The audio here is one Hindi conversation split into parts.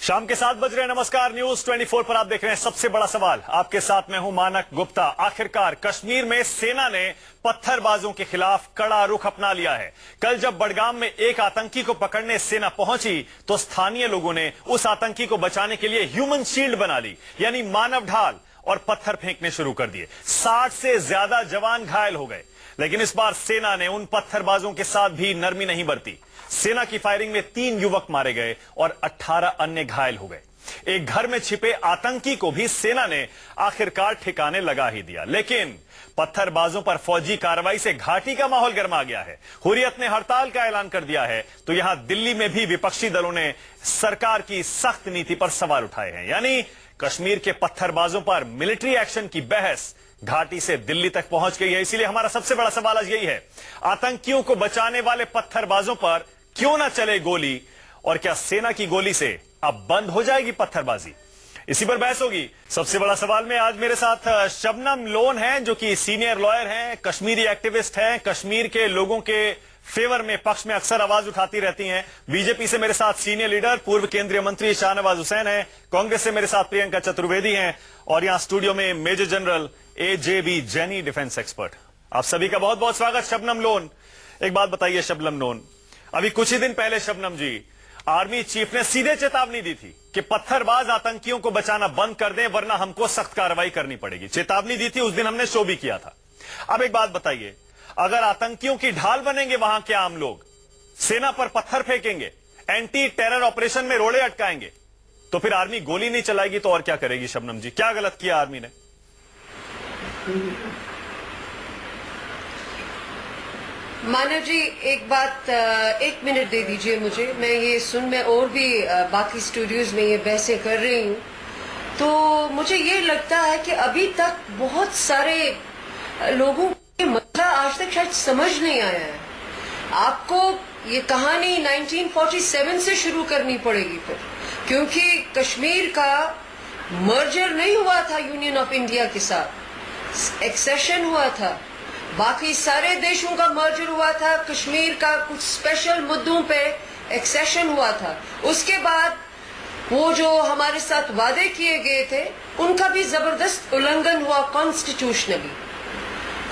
शाम के 7 बज रहे हैं। नमस्कार, न्यूज 24 पर आप देख रहे हैं सबसे बड़ा सवाल। आपके साथ मैं हूं मानक गुप्ता। आखिरकार कश्मीर में सेना ने पत्थरबाजों के खिलाफ कड़ा रुख अपना लिया है। कल जब बडगाम में एक आतंकी को पकड़ने सेना पहुंची तो स्थानीय लोगों ने उस आतंकी को बचाने के लिए ह्यूमन शील्ड बना ली, यानी मानव ढाल, और पत्थर फेंकने शुरू कर दिए। 60 से ज्यादा जवान घायल हो गए। लेकिन इस बार सेना ने उन पत्थरबाजों के साथ भी नरमी नहीं बरती। सेना की फायरिंग में 3 युवक मारे गए और 18 अन्य घायल हो गए। एक घर में छिपे आतंकी को भी सेना ने आखिरकार ठिकाने लगा ही दिया। लेकिन पत्थरबाजों पर फौजी कार्रवाई से घाटी का माहौल गर्मा गया है। हुर्रियत ने हड़ताल का ऐलान कर दिया है, तो यहां दिल्ली में भी विपक्षी दलों ने सरकार की सख्त नीति पर सवाल उठाए हैं। यानी कश्मीर के पत्थरबाजों पर मिलिट्री एक्शन की बहस घाटी से दिल्ली तक पहुंच गई है। इसीलिए हमारा सबसे बड़ा सवाल आज यही है, आतंकियों को बचाने वाले पत्थरबाजों पर क्यों ना चले गोली, और क्या सेना की गोली से अब बंद हो जाएगी पत्थरबाजी? इसी पर बहस होगी। सबसे बड़ा सवाल में आज मेरे साथ शबनम लोन हैं, जो कि सीनियर लॉयर हैं, कश्मीरी एक्टिविस्ट हैं, कश्मीर के लोगों के फेवर में, पक्ष में अक्सर आवाज उठाती रहती हैं। बीजेपी से मेरे साथ सीनियर लीडर पूर्व केंद्रीय मंत्री शाहनवाज हुसैन हैं, कांग्रेस से मेरे साथ प्रियंका चतुर्वेदी हैं, और यहां स्टूडियो में major general AJB Jaini, defence expert. आप सभी का बहुत बहुत स्वागत। शबनम लोन, एक बात बताइए शबनम लोन, अभी कुछ ही दिन पहले शबनम जी, आर्मी चीफ ने सीधे चेतावनी दी थी कि पत्थरबाज आतंकियों को बचाना बंद कर दें, वरना हमको सख्त कार्रवाई करनी पड़ेगी। चेतावनी दी थी, उस दिन हमने शो भी किया था। अब एक बात बताइए, अगर आतंकियों की ढाल बनेंगे वहां के आम लोग, सेना पर पत्थर फेंकेंगे, एंटी टेरर ऑपरेशन में रोड़े अटकाएंगे, तो फिर आर्मी गोली नहीं चलाएगी तो और क्या करेगी? शबनम जी, क्या गलत किया आर्मी ने? मानव जी, एक मिनट दे दीजिए मुझे। मैं और भी बाकी स्टूडियोज में ये बहसें कर रही हूँ, तो मुझे ये लगता है कि अभी तक बहुत सारे लोगों को मसला आज तक शायद समझ नहीं आया है। आपको ये कहानी 1947 से शुरू करनी पड़ेगी फिर, क्योंकि कश्मीर का मर्जर नहीं हुआ था यूनियन ऑफ इंडिया के साथ, एक्सेशन हुआ था। बाकी सारे देशों का मर्जर हुआ था, कश्मीर का कुछ स्पेशल मुद्दों पे एक्सेशन हुआ था। उसके बाद वो जो हमारे साथ वादे किए गए थे, उनका भी जबरदस्त उल्लंघन हुआ कॉन्स्टिट्यूशनली।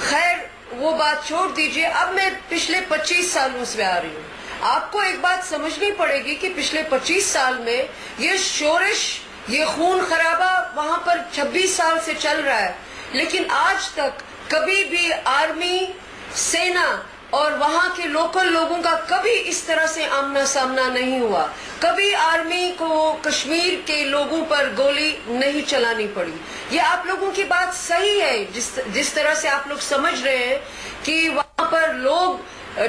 खैर, वो बात छोड़ दीजिए। अब मैं पिछले 25 सालों से आ रही हूँ। आपको एक बात समझनी पड़ेगी कि पिछले 25 साल में ये शोरिश, ये खून खराबा वहां पर 26 साल से चल रहा है, लेकिन आज तक कभी भी आर्मी, सेना और वहां के लोकल लोगों का कभी इस तरह से आमना सामना नहीं हुआ। कभी आर्मी को कश्मीर के लोगों पर गोली नहीं चलानी पड़ी। ये आप लोगों की बात सही है, जिस तरह से आप लोग समझ रहे हैं कि वहां पर लोग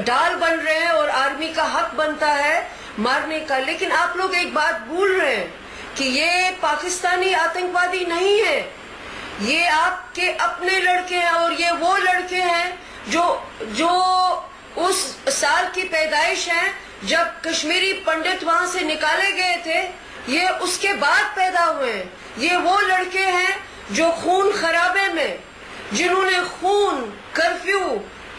ढाल बन रहे हैं और आर्मी का हक बनता है मारने का। लेकिन आप लोग एक बात भूल रहे हैं कि ये पाकिस्तानी आतंकवादी नहीं है, ये आपके अपने लड़के हैं, और ये वो लड़के हैं जो उस साल की पैदाइश हैं जब कश्मीरी पंडित वहां से निकाले गए थे। ये उसके बाद पैदा हुए हैं। ये वो लड़के हैं जो खून खराबे में, जिन्होंने खून, कर्फ्यू,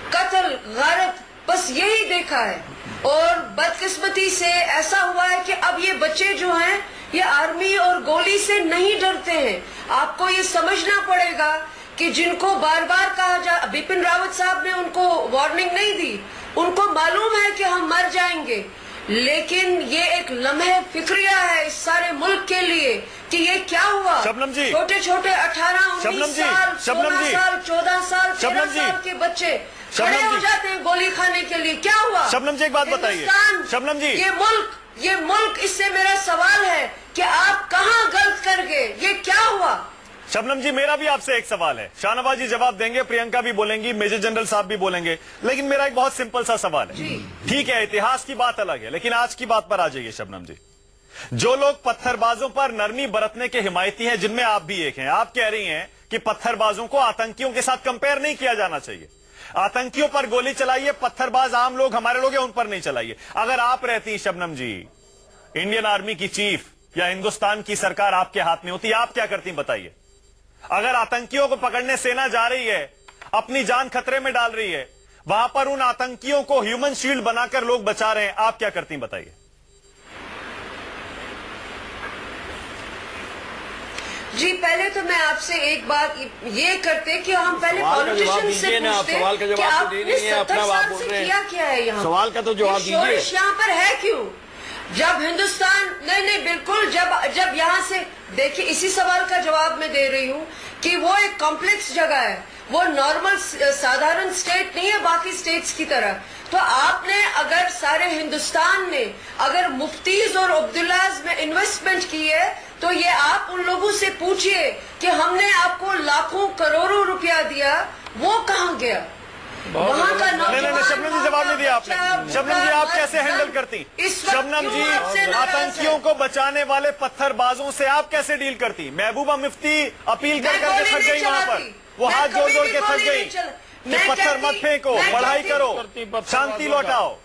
कत्ल, गारत, बस यही देखा है। और बदकिस्मती से ऐसा हुआ है कि अब ये बच्चे जो हैं, ये आर्मी और गोली से नहीं डरते हैं। आपको ये समझना पड़ेगा कि जिनको बार बार कहा जा, बिपिन रावत साहब ने उनको वार्निंग नहीं दी, उनको मालूम है कि हम मर जाएंगे, लेकिन ये एक लम्हे फिक्रिया है इस सारे मुल्क के लिए कि ये क्या हुआ। शबनम जी, छोटे छोटे 18, 19 साल, 16 साल, 14 साल, 13 साल के बच्चे खड़े हो जाते हैं गोली खाने के लिए। क्या हुआ? शबनम जी, एक बात बताइए शबनम जी, ये मुल्क, इससे मेरा सवाल है कि आप कहां गलत कर गए? ये क्या हुआ? शबनम जी, मेरा भी आपसे एक सवाल है। शाहनवाज जी जवाब देंगे, प्रियंका भी बोलेंगी, मेजर जनरल साहब भी बोलेंगे, लेकिन मेरा एक बहुत सिंपल सा सवाल है। ठीक है, इतिहास की बात अलग है, लेकिन आज की बात पर आ जाइए शबनम जी। जो लोग पत्थरबाजों पर नरमी बरतने के हिमायती हैं, जिनमें आप भी एक हैं, आप कह रही हैं कि पत्थरबाजों को आतंकियों के साथ कंपेयर नहीं किया जाना चाहिए। आतंकियों पर गोली चलाइए, पत्थरबाज आम लोग, हमारे लोग हैं, उन पर नहीं चलाइए। अगर आप रहती शबनम जी, इंडियन आर्मी की चीफ या हिंदुस्तान की सरकार आपके हाथ में होती, आप क्या करती बताइए? अगर आतंकियों को पकड़ने सेना जा रही है, अपनी जान खतरे में डाल रही है, वहां पर उन आतंकियों को ह्यूमन शील्ड बनाकर लोग बचा रहे हैं, आप क्या करती बताइए? जी पहले तो मैं आपसे एक बात ये करते कि हम पहले पॉलिटिशियन से पूछते सवाल का कि जवाब तो दे आपने नहीं है, 70 अपना साल आप बोल से रहे हैं। किया क्या है यहाँ? सवाल का तो जवाब ये शोरिश दीजिए। यहाँ पर है क्यों? जब हिंदुस्तान नहीं बिल्कुल जब यहाँ से देखिए, इसी सवाल का जवाब मैं दे रही हूँ कि वो एक कॉम्प्लेक्स जगह है, वो नॉर्मल साधारण स्टेट नहीं है बाकी स्टेट्स की तरह। तो आपने अगर सारे हिंदुस्तान ने अगर मुफ्तीज और अब्दुल्लाज में इन्वेस्टमेंट की है तो ये आप उन लोगों से पूछिए कि हमने आपको लाखों करोड़ों रुपया दिया, वो कहाँ गया? वहाँ का नहीं, शबनम जी जवाब नहीं दिया आपने। शबनम जी आप कैसे हैंडल करती? शबनम जी आतंकियों को बचाने वाले पत्थरबाजों से आप कैसे डील करती? महबूबा मुफ्ती अपील कर करके थक गई वहाँ पर, वो हाथ जोड़ जोड़ के थक गई कि पत्थर मत फेंको, पढ़ाई करो, शांति लौटाओ,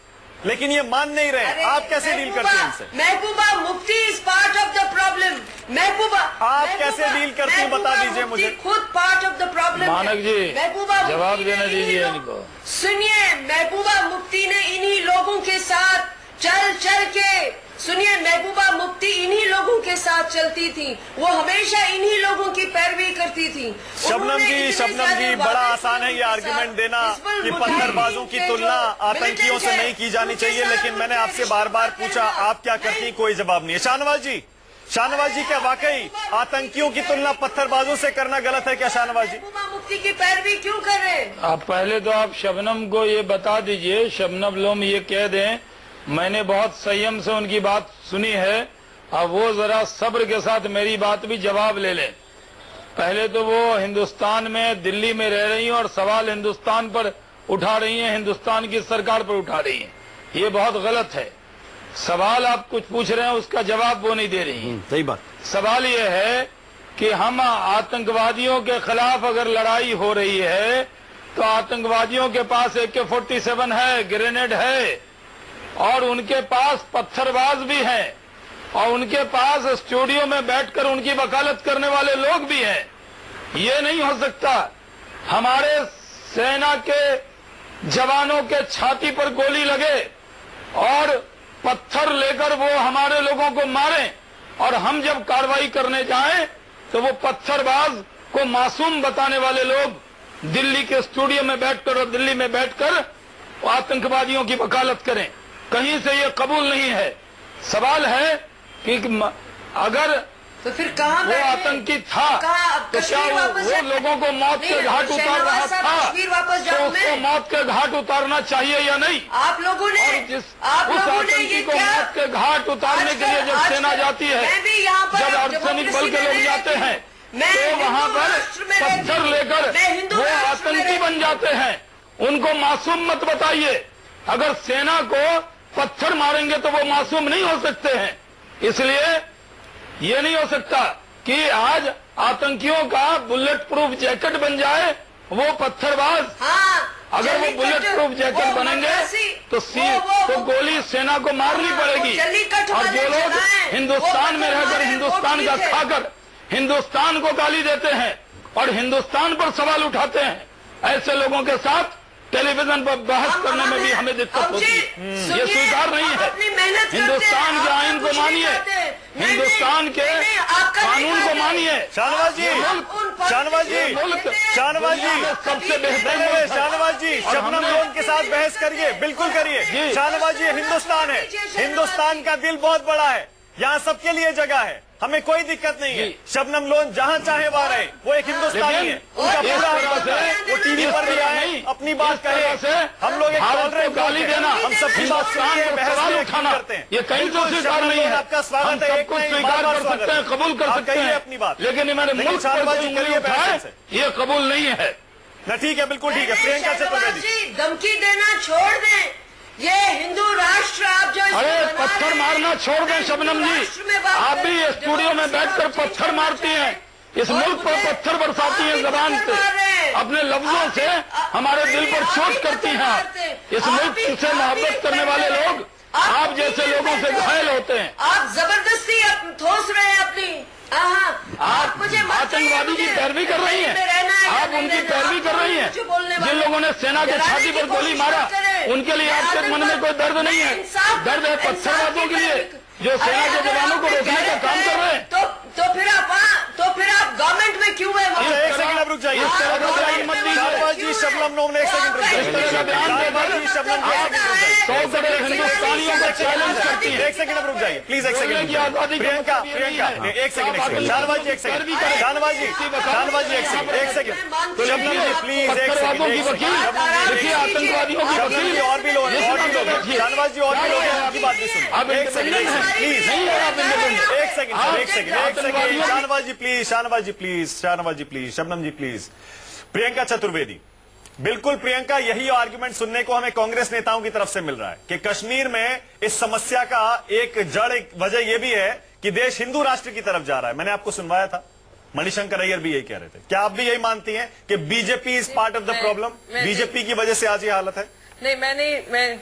लेकिन ये मान नहीं रहे। आप कैसे डील करती हैं इनसे? Mehbooba Mufti is part of the problem. Mehbooba आप कैसे डील करती हैं बता दीजिए मुझे। खुद पार्ट ऑफ द प्रॉब्लम। मानक जी महबूबा जवाब देना दीजिए इनको। सुनिए, महबूबा मुफ्ती ने इन्हीं लोगों के साथ चल के सुनिए, महबूबा मुफ्ती इन्हीं लोगों के साथ चलती थी, वो हमेशा इन्हीं लोगों की पैरवी करती थी। शबनम जी बड़ा आसान है ये आर्गुमेंट देना कि पत्थरबाजों की तुलना आतंकियों से नहीं की जानी चाहिए, लेकिन मैंने आपसे बार बार पूछा आप क्या करती, कोई जवाब नहीं है। शाहनवाज जी क्या वाकई आतंकियों की तुलना पत्थरबाजों से करना गलत है क्या? शाहनवाज जी महबूबा मुफ्ती की पैरवी क्यों कर रहे हैं? आप पहले तो आप शबनम को ये बता दीजिए, शबनम लोम ये कह दें मैंने बहुत संयम से उनकी बात सुनी है, अब वो जरा सब्र के साथ मेरी बात भी जवाब ले लें। पहले तो वो हिंदुस्तान में दिल्ली में रह रही हैं और सवाल हिंदुस्तान पर उठा रही हैं, हिंदुस्तान की सरकार पर उठा रही हैं, ये बहुत गलत है। सवाल आप कुछ पूछ रहे हैं उसका जवाब वो नहीं दे रही हैं। सही बात। सवाल ये है कि हम आतंकवादियों के खिलाफ अगर लड़ाई हो रही है तो आतंकवादियों के पास AK-47 है, ग्रेनेड है, और उनके पास पत्थरबाज भी हैं, और उनके पास स्टूडियो में बैठकर उनकी वकालत करने वाले लोग भी हैं। ये नहीं हो सकता हमारे सेना के जवानों के छाती पर गोली लगे और पत्थर लेकर वो हमारे लोगों को मारें, और हम जब कार्रवाई करने जाएं तो वो पत्थरबाज को मासूम बताने वाले लोग दिल्ली के स्टूडियो में बैठकर और दिल्ली में बैठकर आतंकवादियों की वकालत करें। कहीं से ये कबूल नहीं है। सवाल है कि अगर तो फिर कहाँ वो आतंकी था तो क्या वो लोगों को मौत के घाट उतार रहा था, तो उसको मौत के घाट उतारना चाहिए या नहीं? आप लोगों ने उस आतंकी को मौत के घाट उतारने के लिए जब सेना जाती है, जब अर्धसैनिक बल के लोग जाते हैं तो वहाँ पर पत्थर लेकर वो आतंकी बन जाते हैं। उनको मासूम मत बताइए। अगर सेना को पत्थर मारेंगे तो वो मासूम नहीं हो सकते हैं। इसलिए ये नहीं हो सकता कि आज आतंकियों का बुलेट प्रूफ जैकेट बन जाए वो पत्थरबाज। अगर वो बुलेट प्रूफ जैकेट बनेंगे तो गोली सेना को मारनी पड़ेगी। और जो लोग हिंदुस्तान में रहकर हिंदुस्तान का खाकर हिंदुस्तान को गाली देते हैं और हिंदुस्तान पर सवाल उठाते हैं, ऐसे लोगों के साथ टेलीविजन पर बहस करने में भी हमें दिक्कत होती है। ये स्वीकार नहीं है। हिंदुस्तान के आइन को मानिए, हिंदुस्तान के कानून को मानिए। शाहनवाज जी सबसे बेहतर शाहनवाज जी शबनम लोन के साथ बहस करिए, बिल्कुल करिए। शाहनवाज जी हिंदुस्तान है, हिंदुस्तान का दिल बहुत बड़ा है, यहाँ सबके लिए जगह है, हमें कोई दिक्कत नहीं है। शबनम लोन जहाँ चाहे वहाँ रहे, वो एक हिंदुस्तानी है, उनका पूरा हक है वो टीवी पर भी आए, अपनी बात कहे। हम लोग एक टॉलरेंट गाली देना, हम सबकी बात सुनिए, सवाल उठाना करते हैं। ये कहीं तो स्वीकार नहीं है। आपका स्वागत है, सबको स्वीकार कर सकते हैं, कबूल कर सकते हैं अपनी बात, लेकिन हमारे मुल्क पर ये कबूल नहीं है ना। ठीक है, बिल्कुल ठीक है। प्रियंका चतुर्वेदी धमकी देना छोड़ दें। ये हिंदू राष्ट्र आप जो अरे पत्थर मारना छोड़ दें शबनम जी। आप भी स्टूडियो में बैठकर पत्थर मारती हैं, इस मुल्क पर पत्थर बरसाती हैं, जबान से अपने लफ्जों से हमारे दिल पर चोट करती हैं। इस मुल्क से मोहब्बत करने वाले लोग आप जैसे लोगों से घायल होते हैं। आप जबरदस्ती ठोस रहे हैं अपनी। आप मुझे आतंकवादी की पैरवी कर रही हैं, आप उनकी पैरवी कर रही हैं। जिन लोगों ने सेना के छाती पर गोली मारा उनके लिए आपके मन में कोई दर्द नहीं है। दर्द है पत्थरबाजों के लिए जो सेना के जवानों को रोकने का काम कर रहे हैं। तो फिर आप जाइए। शाहनवाज जी, शबनम नोम ने 1 सेकंड रुक जाइए। शाहनवाज जी, शबनम जी 1 सेकंड रुक जाइए। 100 करोड़ हिंदुस्तानियों को चैलेंज करती है। 1 सेकंड अब रुक जाइए please, 1 second. Priyanka 1 second, Shahnawaz ji 1 second, Shahnawaz ji 1 second, Shabnam ji please 1 second. देखिए आतंकवादियों की वकील और भी लोग हैं, शाहनवाज जी और भी लोग हैं, उनकी बात भी सुनिए। अब 1 second please, 1 second, Shahnawaz ji please, Shahnawaz ji please, Shahnawaz ji please, Shabnam ji please. Priyanka Chaturvedi, बिल्कुल प्रियंका, यही आर्गुमेंट सुनने को हमें कांग्रेस नेताओं की तरफ से मिल रहा है कि कश्मीर में इस समस्या का एक जड़, एक वजह यह भी है कि देश हिंदू राष्ट्र की तरफ जा रहा है। मैंने आपको सुनवाया था, मणिशंकर अय्यर भी यही कह रहे थे। क्या आप भी यही मानती हैं कि BJP is part of the problem? BJP की वजह से आज ये हालत है? नहीं, मैं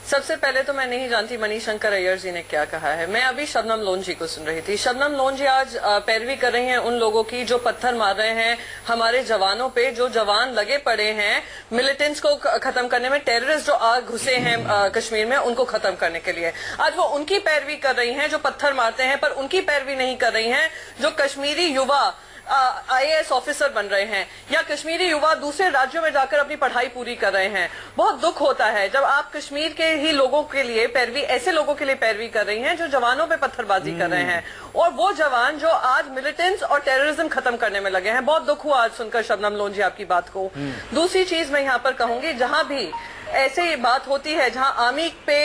सबसे पहले तो मैं नहीं जानती मणिशंकर अय्यर जी ने क्या कहा है। मैं अभी शबनम लोन जी को सुन रही थी। शबनम लोन जी आज पैरवी कर रही हैं उन लोगों की जो पत्थर मार रहे हैं हमारे जवानों पे, जो जवान लगे पड़े हैं मिलिटेंट्स को खत्म करने में, टेररिस्ट जो आग घुसे हैं कश्मीर में उनको खत्म करने के लिए। आज वो उनकी पैरवी कर रही हैं जो पत्थर मारते हैं, पर उनकी पैरवी नहीं कर रही हैं जो कश्मीरी युवा IAS ऑफिसर बन रहे हैं या कश्मीरी युवा दूसरे राज्यों में जाकर अपनी पढ़ाई पूरी कर रहे हैं। बहुत दुख होता है जब आप कश्मीर के ही लोगों के लिए पैरवी, ऐसे लोगों के लिए पैरवी कर रही हैं जो जवानों पे पत्थरबाजी कर रहे हैं, और वो जवान जो आज मिलिटेंट्स और टेररिज्म खत्म करने में लगे हैं। बहुत दुख हुआ आज सुनकर शबनम लोन जी आपकी बात को। दूसरी चीज मैं यहाँ पर कहूंगी, जहां भी ऐसे बात होती है जहां आर्मी पे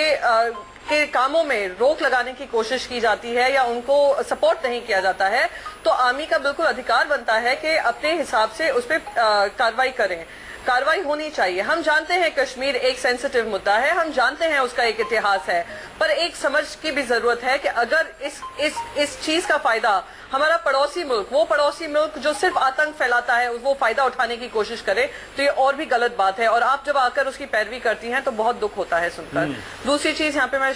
के कामों में रोक लगाने की कोशिश की जाती है या उनको सपोर्ट नहीं किया जाता है, तो आर्मी का बिल्कुल अधिकार बनता है कि अपने हिसाब से उस पर कार्रवाई करें। कार्रवाई होनी चाहिए। हम जानते हैं कश्मीर एक सेंसिटिव मुद्दा है, हम जानते हैं उसका एक इतिहास है, पर एक समझ की भी जरूरत है कि अगर इस चीज का फायदा हमारा पड़ोसी मुल्क, वो पड़ोसी मुल्क जो सिर्फ आतंक फैलाता है, वो फायदा उठाने की कोशिश करे, तो ये और भी गलत बात है। और आप जब आकर उसकी पैरवी करती हैं तो बहुत दुख होता है सुनकर। दूसरी चीज यहाँ पे मैं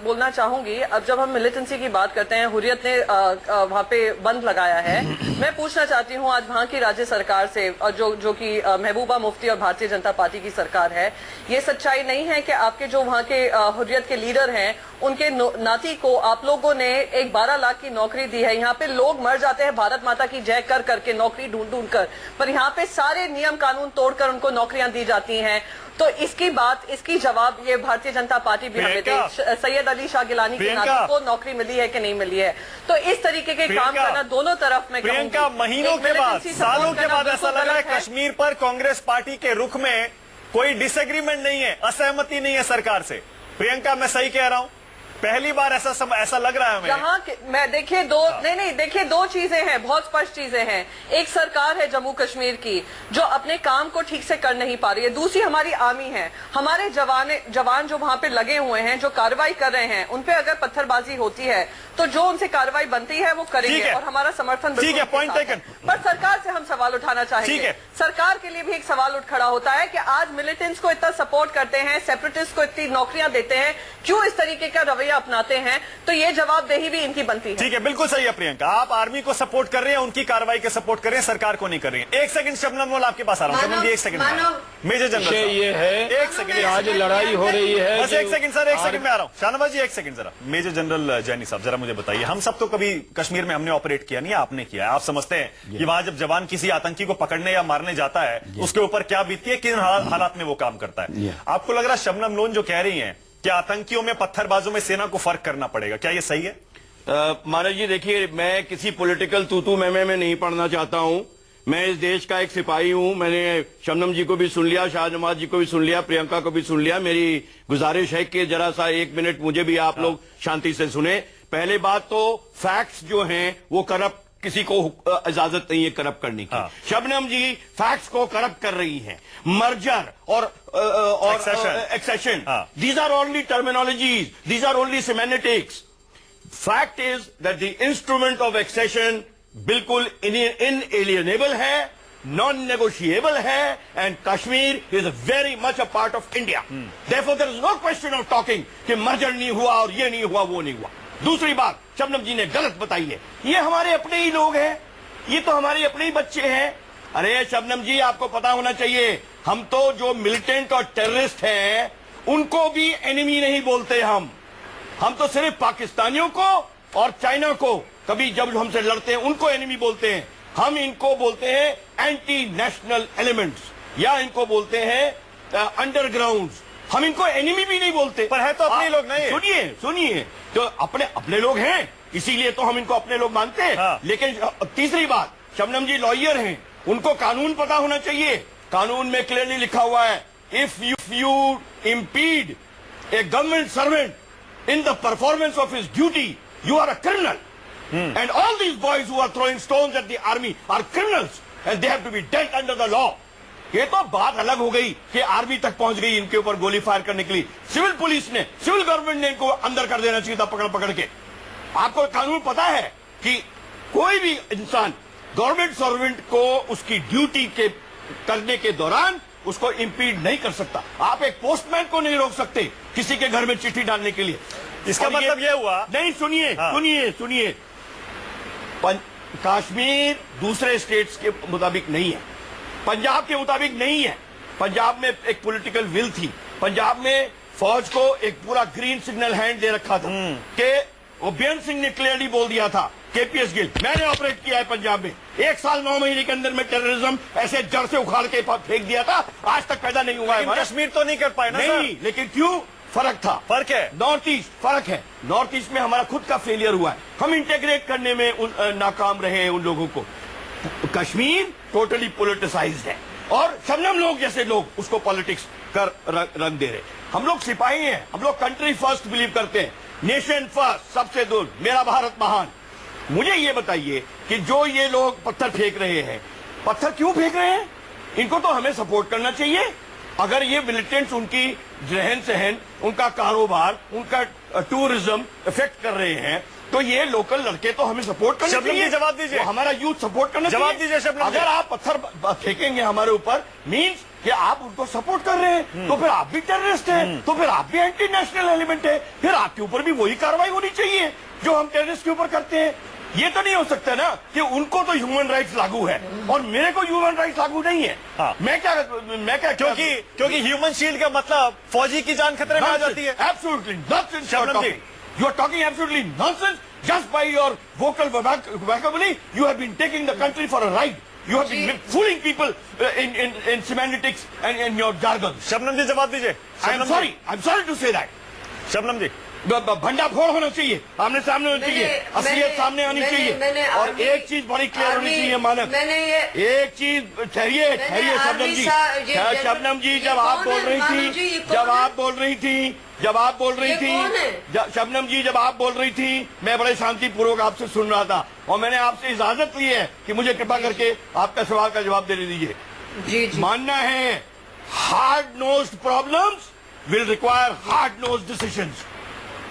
बोलना चाहूंगी, अब जब हम मिलिटेंसी की बात करते हैं, हुर्रियत ने वहाँ पे बंद लगाया है, मैं पूछना चाहती हूँ आज वहाँ की राज्य सरकार से, और जो कि महबूबा मुफ्ती और भारतीय जनता पार्टी की सरकार है, ये सच्चाई नहीं है कि आपके जो वहाँ के हुर्रियत के लीडर हैं उनके नाती को आप लोगों ने एक 12 लाख की नौकरी दी है। यहाँ पे लोग मर जाते हैं भारत माता की जय कर करके, नौकरी ढूंढ कर, पर यहाँ पे सारे नियम कानून तोड़कर उनको नौकरियां दी जाती हैं। तो इसकी जवाब ये भारतीय जनता पार्टी भी हमें दे। सैयद अली शाह गिलानी के नाती को नौकरी मिली है कि नहीं मिली है? तो इस तरीके के काम करना दोनों तरफ में, प्रियंका, महीनों के बाद, सालों के बाद ऐसा लग रहा है कश्मीर पर कांग्रेस पार्टी के रुख में कोई डिसएग्रीमेंट नहीं है, असहमति नहीं है सरकार से। प्रियंका, मैं सही कह रहा हूं? पहली बार ऐसा लग रहा है हमें। मैं देखिए देखिए दो चीजें हैं, बहुत स्पष्ट चीजें हैं। एक सरकार है जम्मू कश्मीर की जो अपने काम को ठीक से कर नहीं पा रही है, दूसरी हमारी आर्मी है। हमारे जवान जो वहां पे लगे हुए हैं, जो कार्रवाई कर रहे हैं, उनपे अगर पत्थरबाजी होती है तो जो उनसे कार्रवाई बनती है वो करेंगे और हमारा समर्थन। ठीक है, पॉइंट टेकन। पर सरकार से हम सवाल उठाना चाहेंगे। सरकार के लिए भी एक सवाल उठ खड़ा होता है कि आज मिलिटेंट्स को इतना सपोर्ट करते हैं, सेपरेटिस्ट को इतनी नौकरियां देते हैं, क्यों इस तरीके का रवैया अपनाते हैं? तो ये जवाबदेही भी इनकी बनती है। ठीक है, बिल्कुल सही है प्रियंका, आप आर्मी को सपोर्ट कर रहे हैं, उनकी कार्रवाई के सपोर्ट कर रहे हैं, सरकार को नहीं कर रहे हैं। 1 सेकंड शबनम मोल आपके पास आ रहा हूं। शबनम जी 1 सेकंड, मेजर जनरल ये है 1 सेकंड, आज लड़ाई हो रही है, बस 1 सेकंड सर, 1 सेकंड में आ रहा हूं। शाहनवाज जी 1 सेकंड जरा। मेजर जनरल जैनी साहब, जरा मुझे बताइए, हम सब तो कभी कश्मीर में हमने ऑपरेट किया नहीं, आपने किया है। आप समझते हैं कि वहां जब जवान किसी आतंकी को पकड़ने या मारने जाता है उसके ऊपर क्या बीतती है, किन हालात में वो काम करता है। आपको लग रहा है शबनम लोन जो कह रही हैं कि आतंकियों में, पत्थरबाजों में सेना को फर्क करना पड़ेगा, क्या ये सही है? महाराज जी देखिए, मैं किसी पॉलिटिकल तूतू मैमे में नहीं पढ़ना चाहता हूं। मैं इस देश का एक सिपाही हूं। मैंने शबनम जी को भी सुन लिया, शाहनवाज जी को भी सुन लिया, प्रियंका को भी सुन लिया। मेरी गुजारिश है कि जरा सा 1 मिनट मुझे भी आप लोग शांति से सुने। पहले बात तो फैक्ट्स जो हैं वो करप्ट, किसी को इजाजत नहीं है करप्ट करने की। शबनम जी फैक्ट्स को करप्ट कर रही हैं। मर्जर और accession, these are only terminologies, these are only semantics. Fact is that the instrument of accession बिल्कुल इनएलियनेबल है, नॉन नेगोशिएबल है, and Kashmir is very much a part of India. Therefore there is no question of talking कि मर्जर नहीं हुआ और ये नहीं हुआ, वो नहीं हुआ। दूसरी बात, शबनम जी ने गलत बताई है, ये हमारे अपने ही लोग हैं, ये तो हमारे अपने ही बच्चे हैं। अरे शबनम जी, आपको पता होना चाहिए, हम तो जो मिलिटेंट और टेररिस्ट हैं उनको भी एनिमी नहीं बोलते। हम तो सिर्फ पाकिस्तानियों को और चाइना को, कभी जब हमसे लड़ते हैं उनको एनिमी बोलते हैं। हम इनको बोलते हैं एंटी नेशनल एलिमेंट्स, या इनको बोलते हैं अंडरग्राउंड। हम इनको एनिमी भी नहीं बोलते, पर है तो अपने लोग नहीं। सुनिए, तो अपने लोग हैं, इसीलिए तो हम इनको अपने लोग मानते हैं। हाँ। लेकिन तीसरी बात, शबनम जी लॉयर हैं, उनको कानून पता होना चाहिए। कानून में क्लियरली लिखा हुआ है, if you impede a government servant in the performance of his duty, you are a criminal. And all these boys who are throwing stones at the army are criminals and they have to be dealt under the law. ये तो बात अलग हो गई कि आर्मी तक पहुंच गई इनके ऊपर गोली फायर करने के लिए। सिविल पुलिस ने, सिविल गवर्नमेंट ने इनको अंदर कर देना चाहिए था पकड़ के। आपको कानून पता है कि कोई भी इंसान गवर्नमेंट सर्वेंट को उसकी ड्यूटी के करने के दौरान उसको इंपीड नहीं कर सकता। आप एक पोस्टमैन को नहीं रोक सकते किसी के घर में चिट्ठी डालने के लिए। इसका मतलब ये हुआ नहीं, सुनिए। हाँ। सुनिए कश्मीर दूसरे स्टेट्स के मुताबिक नहीं है, पंजाब के मुताबिक नहीं है। पंजाब में एक पॉलिटिकल विल थी, पंजाब में फौज को एक पूरा ग्रीन सिग्नल हैंड दे रखा था कि वो बेन सिंह ने क्लियरली बोल दिया था, केपीएस गिल मैंने ऑपरेट किया है पंजाब में, 1 साल 9 महीने के अंदर में टेररिज्म ऐसे जड़ से उखाड़ के फेंक दिया था, आज तक पैदा नहीं हुआ है। कश्मीर तो नहीं कर पाए ना नहीं, लेकिन क्यों? फर्क था, फर्क है। नॉर्थ ईस्ट फर्क है। नॉर्थ ईस्ट में हमारा खुद का फेलियर हुआ है, हम इंटीग्रेट करने में नाकाम रहे हैं उन लोगों को। कश्मीर टोटली पोलिटिसाइज्ड है और शबनम लोग जैसे लोग उसको पॉलिटिक्स कर रंग दे रहे। हम लोग सिपाही हैं, हम लोग कंट्री फर्स्ट बिलीव करते हैं, नेशन फर्स्ट, सबसे दूर, मेरा भारत महान। मुझे ये बताइए कि जो ये लोग पत्थर फेंक रहे हैं, पत्थर क्यों फेंक रहे हैं? इनको तो हमें सपोर्ट करना चाहिए। अगर ये मिलिटेंट्स उनकी रहन सहन, उनका कारोबार, उनका टूरिज्म इफेक्ट कर रहे हैं, तो ये लोकल लड़के तो हमें सपोर्ट करना शबनम चाहिए। जी जवाब दीजिए, हमारा यूथ सपोर्ट करना जवाब चाहिए। दीजिए शबनम जी। अगर आप पत्थर फेंकेंगे हमारे ऊपर, मीन्स कि आप उनको सपोर्ट कर रहे हैं, तो फिर आप भी टेररिस्ट हैं, तो फिर आप भी एंटी नेशनल एलिमेंट है, फिर आपके ऊपर भी वही कार्रवाई होनी चाहिए जो हम टेररिस्ट के ऊपर करते हैं। ये तो नहीं हो सकता ना कि उनको तो ह्यूमन राइट्स लागू है और मेरे को ह्यूमन राइट्स लागू नहीं है। हाँ। मैं क्या क्योंकि ह्यूमन शील्ड का मतलब फौजी की जान खतरे में आ जाती है। Absolutely nonsense Shabnam ji. You are talking absolutely nonsense. Just by your vocal vocabulary, you have been taking the country for a ride. You have been fooling people in semantics and in your jargon. Shabnam ji जवाब दीजिए। I'm sorry to say that. Shabnam जी, भंडाफोड़ होना चाहिए, आमने सामने होना चाहिए, असलियत सामने आनी चाहिए। और एक चीज बड़ी क्लियर होनी चाहिए मानक, एक चीज, ठहरिए शबनम जी। शबनम जी जब आप बोल रही थी, शबनम जी जब आप बोल रही थी, मैं बड़े शांतिपूर्वक आपसे सुन रहा था और मैंने आपसे इजाजत ली है कि मुझे कृपा करके आपका सवाल का जवाब देने दीजिए। जी। मानना है hard nosed problems will require hard nosed decisions.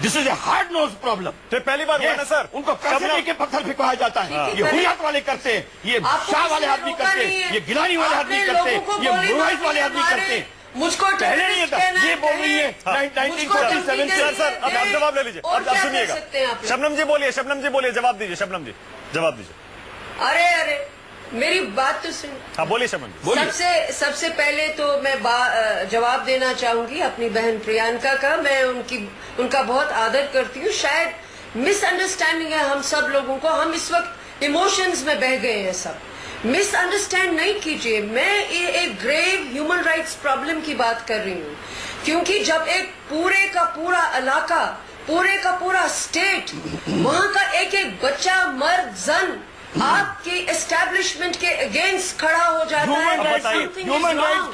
This is a hard nose problem. तो पहली बार हुआ ना सर, उनको पैसे लेके पत्थर फेंकवाया जाता है। ये हुरियत वाले करते हैं, ये शाह वाले आदमी करते हैं, ये गिलानी वाले आदमी करते हैं, ये मुरवाइज वाले आदमी करते हैं। मुझको पहले नहीं था, ये बोल रही है 1947 से। सर अब जवाब ले लीजिए, अब सुनिएगा। शबनम जी बोलिए, जवाब दीजिए शबनम जी, जवाब दीजिए। अरे मेरी बात तो सुन। हाँ बोलिए शबनम जी। सबसे पहले तो मैं जवाब देना चाहूंगी अपनी बहन प्रियंका का। मैं उनका बहुत आदर करती हूँ। शायद मिसअंडरस्टैंडिंग है हम सब लोगों को, हम इस वक्त इमोशंस में बह गए हैं सब। मिसअंडरस्टैंड नहीं कीजिए, मैं एक ग्रेव ह्यूमन राइट्स प्रॉब्लम की बात कर रही हूँ। क्योंकि जब एक पूरे का पूरा इलाका, पूरे का पूरा स्टेट, वहाँ का एक बच्चा, मर्द, जन आपकी एस्टैब्लिशमेंट के अगेंस्ट खड़ा हो जाता है। ह्यूमन राइट्स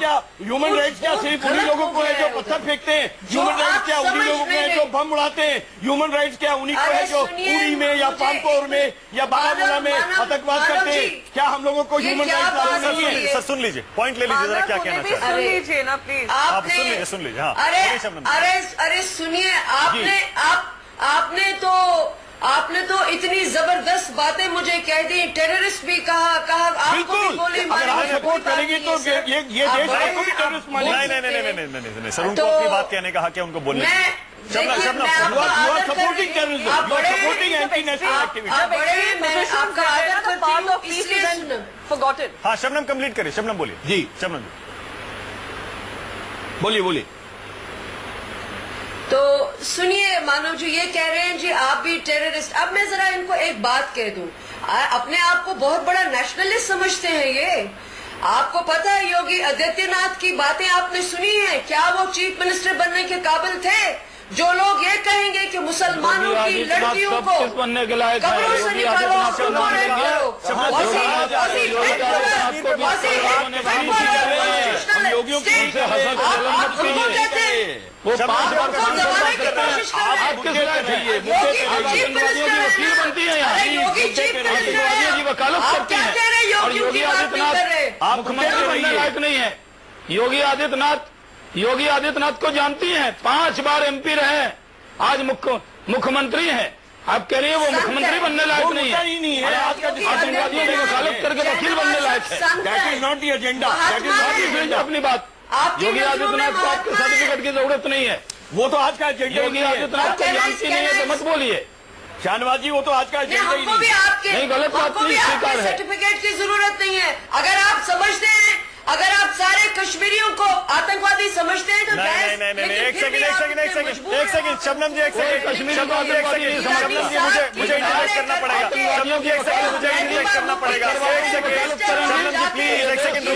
क्या सिर्फ उन्हीं लोगों को है जो पत्थर फेंकते हैं? ह्यूमन राइट्स क्या उन्हीं लोगों को है जो बम उड़ाते हैं? ह्यूमन राइट्स क्या उन्हीं को है जो उड़ी में या पामपोर में या बारामूला में आतंकवाद करते हैं? क्या हम लोगों को ह्यूमन राइट्स नहीं है? सर सुन लीजिए, पॉइंट ले लीजिए, जरा क्या कहना चाहते हैं। सुन लीजिए ना प्लीज। आप सुन लीजिए। हाँ अरे सुनिए, आपने तो इतनी जबरदस्त बातें मुझे कह दी, टेररिस्ट भी कहा आपको भी गोली अगर आप सपोर्ट करेंगी तो ये देश आपको भी टेररिस्ट मानेगा। नहीं सर, उनको अपनी बात कहने का हक है, उनको बोलने supporting terrorism, you are supporting anti national activity. आपका आदर करती हूँ, इसलिए फॉरगॉटन। हाँ शबनम कंप्लीट करिए, शबनम बोलिए। जी शबनम जी बोलिए। तो सुनिए मानव जी, ये कह रहे हैं जी आप भी टेररिस्ट। अब मैं जरा इनको एक बात कह दूं, अपने आप को बहुत बड़ा नेशनलिस्ट समझते हैं ये। आपको पता है योगी आदित्यनाथ की बातें आपने सुनी है, क्या वो चीफ मिनिस्टर बनने के काबिल थे? जो लोग ये कहेंगे कि मुसलमानों की लड़कियों को बनने के लायक कब्रों से निकालो, उनको रेप करो, योगियों की उनको कहते हैं वो 5 बार दबाने की कोशिश कर रहे हैं। आपके खिलाफ है ये, आतंकवादियों की वकील बनती है यहाँ, योगी चीफ मिनिस्टर आतंकवादियों की वकालत आप करती क्या है। कह रहे हैं? और योगी योगी की बात नहीं कर रहे। आदित्यनाथ मुख्यमंत्री बनने लायक नहीं है। योगी आदित्यनाथ को जानती हैं, 5 बार MP रहे, आज मुख्यमंत्री हैं। आप कह रही है वो मुख्यमंत्री बनने लायक नहीं है, आतंकवादियों की वकालत करके वकील बनने लायक है। That is not the agenda, that is not the अपनी बात। योगी आदित्यनाथ को आपके सर्टिफिकेट की जरूरत नहीं है। वो तो आज का एजेंडा योगी आदित्यनाथ को जानती नहीं है तो मत बोलिए। शाहनवाज जी, वो तो आज का एजेंडा ही हमको भी आपके नहीं, गलत बात हमको भी नहीं, स्वीकार आपके है। सर्टिफिकेट की जरूरत नहीं है। अगर आप समझते हैं, अगर आप सारे कश्मीरियों को आतंकवादी समझते हैं तो नहीं, एक सेकंड शबनम जी, एक सेकंड मुझे इंटरजेक्ट करना पड़ेगा। शबनम जी, एक सेकंड मुझे इंटरजेक्ट करना पड़ेगा। शबनम जी प्लीज, एक सेकंड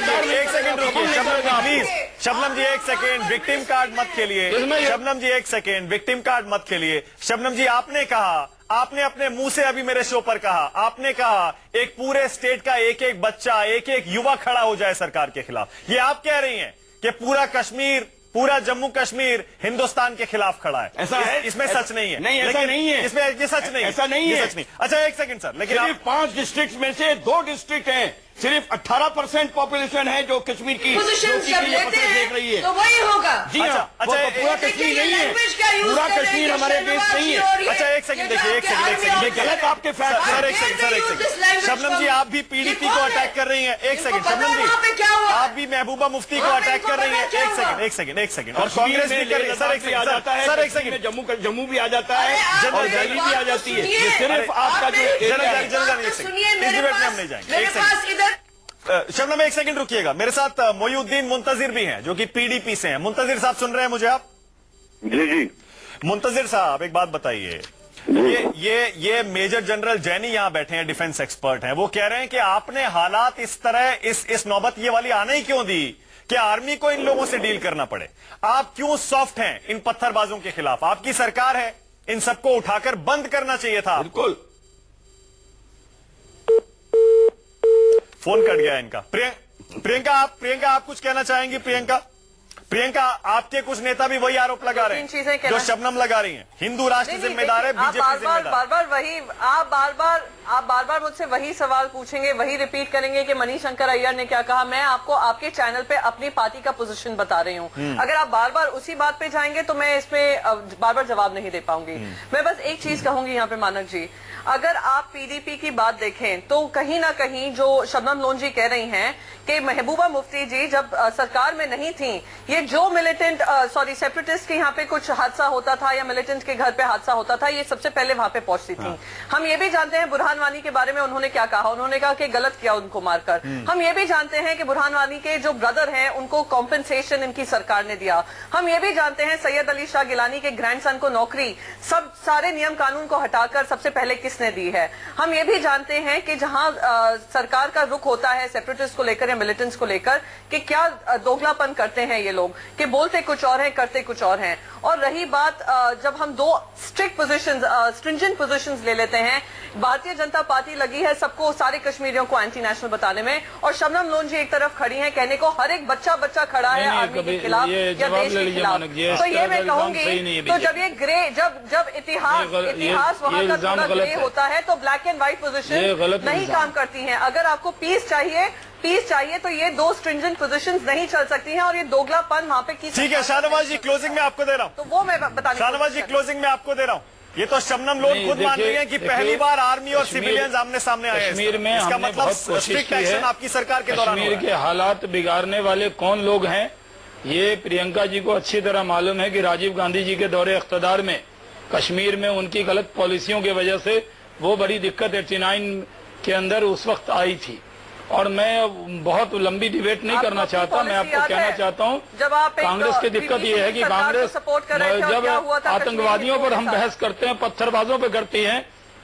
रुकिए, शबनम जी प्लीज। शबनम जी एक सेकंड, विक्टिम कार्ड मत खेलिए। शबनम जी एक सेकंड, विक्टिम कार्ड मत खेलिए। शबनम जी, आपने अपने मुंह से अभी मेरे शो पर कहा, आपने कहा एक पूरे स्टेट का एक एक बच्चा, एक एक युवा खड़ा हो जाए सरकार के खिलाफ। ये आप कह रही हैं कि पूरा कश्मीर, पूरा जम्मू कश्मीर हिंदुस्तान के खिलाफ खड़ा है। ऐसा है? इसमें सच नहीं है। नहीं, ऐसा नहीं है। इसमें ये सच नहीं है। ऐसा नहीं ये है। सच नहीं। अच्छा एक सेकंड सर, लेकिन सिर्फ 5 डिस्ट्रिक्ट में से 2 डिस्ट्रिक्ट हैं, सिर्फ 18% पॉपुलेशन है जो कश्मीर की पोजीशन जब लेते देख रही हैं है। तो वही होगा। जी हाँ, अच्छा, पूरा कश्मीर नहीं है, पूरा कश्मीर हमारे देश नहीं है। अच्छा एक सेकंड देखिए, एक सेकंड ये गलत आपके फैक्ट सर, एक सेकंड शबनम जी, आप भी पीडीपी को अटैक कर रही हैं। एक सेकंड शबनम जी, आप भी महबूबा मुफ्ती को अटैक कर रही हैं। एक सेकंड और कांग्रेस भी कर रही है। सर एक आ जाता है, सर एक सेकंड, जम्मू भी आ जाता है और दिल्ली भी आ जाती है। ये सिर्फ आपका जो इस डिबेट में हम नहीं जाएंगे। एक सेकंड शबनम, एक सेकंड रुकिएगा। मेरे साथ मोयुद्दीन मुंतजिर भी हैं जो कि पीडीपी से हैं। मुंतजिर साहब सुन रहे हैं मुझे आप? जी जी। मुंतजिर साहब एक बात बताइए, ये मेजर जनरल जैनी यहां बैठे हैं, डिफेंस एक्सपर्ट हैं। वो कह रहे हैं कि आपने हालात इस तरह इस नौबत ये वाली आने ही क्यों दी कि आर्मी को इन लोगों से डील करना पड़े? आप क्यों सॉफ्ट हैं इन पत्थरबाजों के खिलाफ? आपकी सरकार है, इन सबको उठाकर बंद करना चाहिए था। बिल्कुल। फोन कट गया इनका। प्रियंका आप कुछ कहना चाहेंगी? प्रियंका, आपके कुछ नेता भी वही आरोप लगा रहे हैं जो शबनम लगा रही हैं। हिंदू राष्ट्र जिम्मेदार है, बीजेपी जिम्मेदार। आप बार बार मुझसे वही सवाल पूछेंगे, वही रिपीट करेंगे कि मणिशंकर अय्यर ने क्या कहा। मैं आपको आपके चैनल पे अपनी पार्टी का पोजीशन बता रही हूँ। अगर आप बार बार उसी बात पे जाएंगे तो मैं इसमें बार बार जवाब नहीं दे पाऊंगी। मैं बस एक चीज कहूंगी यहाँ पे, मानक जी, अगर आप पीडीपी की बात देखें तो कहीं ना कहीं जो शबनम लोन कह रही हैं कि महबूबा मुफ्ती जी जब सरकार में नहीं थी, ये जो मिलिटेंट सेपरेटिस्ट के यहाँ पे कुछ हादसा होता था या मिलिटेंट के घर पे हादसा होता था, ये सबसे पहले वहां पे पहुंचती थी। हम ये भी जानते हैं बुरहान वानी के बारे में उन्होंने क्या कहा। उन्होंने कहा कि गलत किया उनको मारकर। हम ये भी जानते हैं कि बुरहान वानी के जो ब्रदर हैं उनको कॉम्पेंसेशन इनकी सरकार ने दिया। हम ये भी जानते हैं सैयद अली शाह गिलानी के ग्रैंडसन को नौकरी सब सारे नियम कानून को हटाकर सबसे पहले किसने दी है। हम ये भी जानते हैं कि जहां सरकार का रुख होता है सेपरेटिस्ट को लेकर या मिलिटेंट्स को लेकर कि क्या दोगलापन करते हैं ये लोग, कि बोलते कुछ और हैं करते कुछ और हैं। और रही बात जब हम 2 स्ट्रिक्ट पोजीशंस, स्ट्रिंजेंट पोजीशंस ले लेते हैं, भारतीय जनता पार्टी लगी है सबको, सारे कश्मीरियों को एंटी नेशनल बताने में, और शबनम लोन जी एक तरफ खड़ी हैं कहने को हर एक बच्चा खड़ा है आर्मी के खिलाफ या देश के खिलाफ। तो ये मैं कहूंगी, तो जब ये ग्रे जब इतिहास वहां का थोड़ा ग्रे होता है तो ब्लैक एंड व्हाइट पोजीशन नहीं काम करती हैं। अगर आपको पीस चाहिए तो ये 2 स्ट्रिंजेंट पोजीशंस नहीं चल सकती हैं और ये दोगलापन वहां पे ठीक है। शाहनवाज जी क्लोजिंग में आपको दे रहा हूं, तो वो मैं बताने शाहनवाज जी क्लोजिंग में आपको दे रहा हूं। ये तो शबनम लोन खुद मान रही है कि पहली बार आर्मी और सिविलियंस आमने सामने आए हैं। कश्मीर में इसका हमने मतलब बहुत कोशिश स्ट्रिक्ट की है। एक्शन आपकी सरकार के दौरान कश्मीर के हालात बिगाड़ने वाले कौन लोग हैं, ये प्रियंका जी को अच्छी तरह मालूम है कि राजीव गांधी जी के दौरे इख्तदार में कश्मीर में उनकी गलत पॉलिसियों की वजह से वो बड़ी दिक्कत 89 के अंदर उस वक्त आई थी। और मैं बहुत लंबी डिबेट नहीं करना चाहता, मैं आपको कहना चाहता हूँ कांग्रेस की दिक्कत ये है कि कांग्रेस जब आतंकवादियों पर हम बहस करते हैं, पत्थरबाजों पर करती है,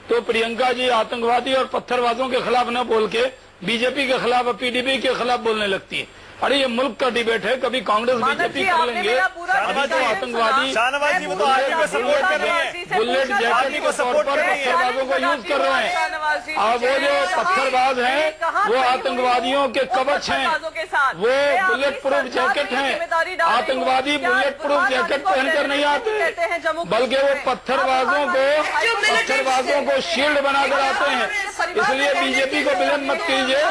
तो प्रियंका जी आतंकवादी और पत्थरबाजों के खिलाफ न बोल के बीजेपी के खिलाफ और पीडीपी के खिलाफ बोलने लगती है। अरे ये मुल्क का डिबेट है, कभी कांग्रेस बीजेपी कर लेंगे, अभी तो आतंकवादी शाहनवाज जी वो तो आर्मी को सपोर्ट कर रही है, बुलेट जैकेट को सपोर्ट कर पत्थरबाजों को यूज कर रहे हैं। अब वो जो पत्थरबाज हैं वो आतंकवादियों के कवच हैं, वो बुलेट प्रूफ जैकेट हैं। आतंकवादी बुलेट प्रूफ जैकेट पहनकर नहीं आते, बल्कि वो पत्थरबाजों को शील्ड बनाकर आते हैं। इसलिए बीजेपी को विलन मत कीजिए,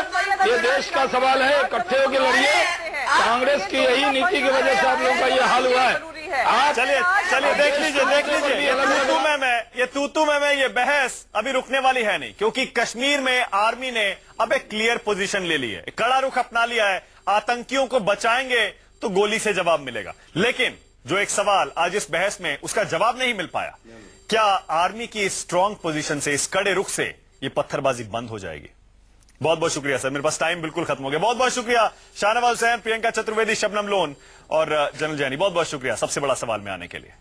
ये देश का सवाल है, इकट्ठे होकर लड़िए। कांग्रेस की यही नीति की वजह से आप लोगों का ये हाल हुआ है। आप चलिए देख लीजिए ये तूतू में ये बहस अभी रुकने वाली है नहीं, क्योंकि कश्मीर में आर्मी ने अब एक क्लियर पोजीशन ले ली है, कड़ा रुख अपना लिया है। आतंकियों को बचाएंगे तो गोली से जवाब मिलेगा। लेकिन जो एक सवाल आज इस बहस में उसका जवाब नहीं मिल पाया, क्या आर्मी की स्ट्रांग पोजीशन से, इस कड़े रुख से ये पत्थरबाजी बंद हो जाएगी? बहुत बहुत शुक्रिया सर, मेरे पास टाइम बिल्कुल खत्म हो गया। बहुत बहुत शुक्रिया शाहनवाज हुसैन, प्रियंका चतुर्वेदी, शबनम लोन और जनरल जैनी, बहुत बहुत शुक्रिया सबसे बड़ा सवाल में आने के लिए।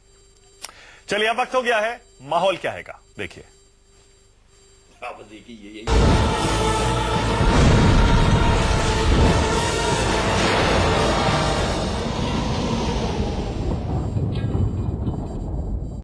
चलिए अब वक्त हो गया है माहौल क्या है का, देखिए। आप देखिए